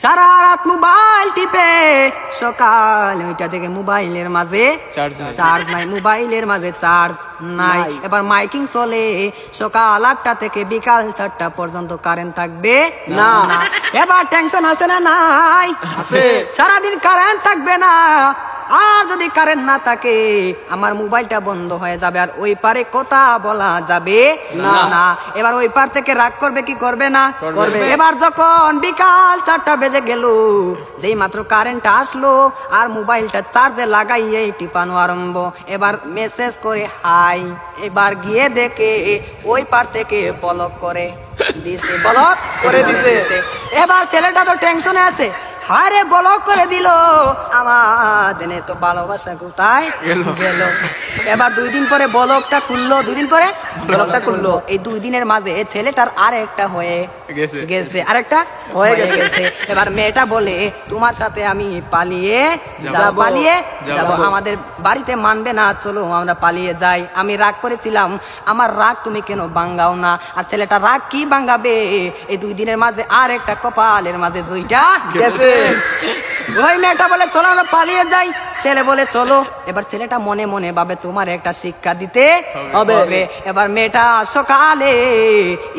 সারা রাত মোবাইল টিপে সকাল 9টা থেকে মোবাইলের মাঝে চার্জ নাই, মোবাইলের মাঝে চার্জ নাই। এবার মাইকিং চলে সকাল 8টা থেকে বিকাল 4টা পর্যন্ত কারেন্ট থাকবে না। এবার টেনশন আছে না নাই? সারাদিন কারেন্ট থাকবে না, আর যদি কারেন্ট না থাকে আমার মোবাইলটা বন্ধ হয়ে যাবে, আর ওই পারে কথা বলা যাবে না। এবার ওই পার থেকে রাগ করবে কি করবে না? করবে। এবার যখন বিকাল 4টা বেজে গেল, যেই মাত্র কারেন্ট আসলো আর মোবাইলটা চার্জে লাগাইয়ে টিপানো আরম্ভ, এবার মেসেজ করে হাই। এবার গিয়ে দেখে ওই পার থেকে ব্লক করে দিছে, ব্লক করে দিছে। এবার ছেলেটা তো টেনশনে আছে, হারে ব্লক করে দিল, আমাদের তো ভালোবাসা কোথায় গেল। এবার 2 দিন পরে ব্লকটা খুললো, 2 দিন পরে ব্লকটা খুললো। এই 2 দিনের মাঝে ছেলেটার আরেকটা হয়ে গেছে, আরেকটা হয়ে গেছে। এবার মেয়েটা বলে তোমার সাথে আমি পালিয়ে যাব, আমাদের বাড়িতে মানবে না, চলো আমরা পালিয়ে যাই। আমি রাগ করেছিলাম, আমার রাগ তুমি কেন ভাঙাও না? আর ছেলেটা রাগ কি ভাঙাবে, এই 2 দিনের মাঝে আরেকটা কপালের মাঝে জয়টা গেছে। ওই মেয়েটা বলে চলো আমরা পালিয়ে যাই, ছেলে বলে চলো। এবার ছেলেটা মনে মনে ভাবে তোমার একটা শিক্ষা দিতে হবে। এবার মেয়েটা সকালে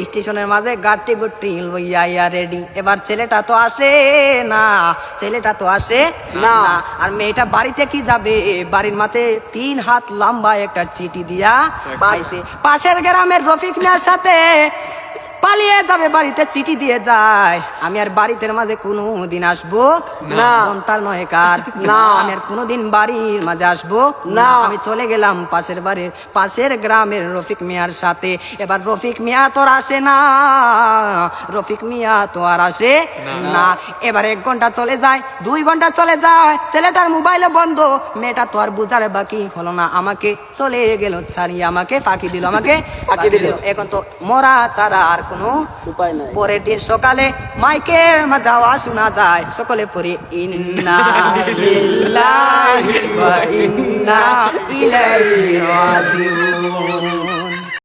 স্টেশনের মাঝে গাড়ি গুটি লইয়া রেডি। এবার ছেলেটা তো আসে না, আর মেয়েটা বাড়িতে কি যাবে, বাড়ির মাঝে 3 হাত লম্বা একটা চিঠি দিয়া পাইছে। পাশের গ্রামের রফিক মিয়ার সাথে পালিয়ে যাবে, বাড়িতে চিঠি দিয়ে যায়, আমি আর বাড়িতে মাঝে কোনোদিন আসবো না। তার নয় কার না, আমি আর কোনোদিন বাড়ির মাঝে আসবো না। আমি চলে গেলাম পাশের গ্রামের রফিক মিয়ার সাথে। এবার রফিক মিয়া তো আর আসে না, এবার 1 ঘন্টা চলে যায়, 2 ঘন্টা চলে যায়, ছেলেটার মোবাইলে বন্ধ। মেয়েটা তো আর বুঝার বাকি হলো না, আমাকে চলে গেল ছাড়িয়ে, আমাকে ফাঁকি দিল। এখন তো মরা ছাড়া আর কোনো উপায় নাই। পরের দিন সকালে মাইকের আওয়াজ শোনা যায়, সকলে পড়ে ইন্না লিল্লাহি ওয়া ইন্না ইলাইহি রাজিউন।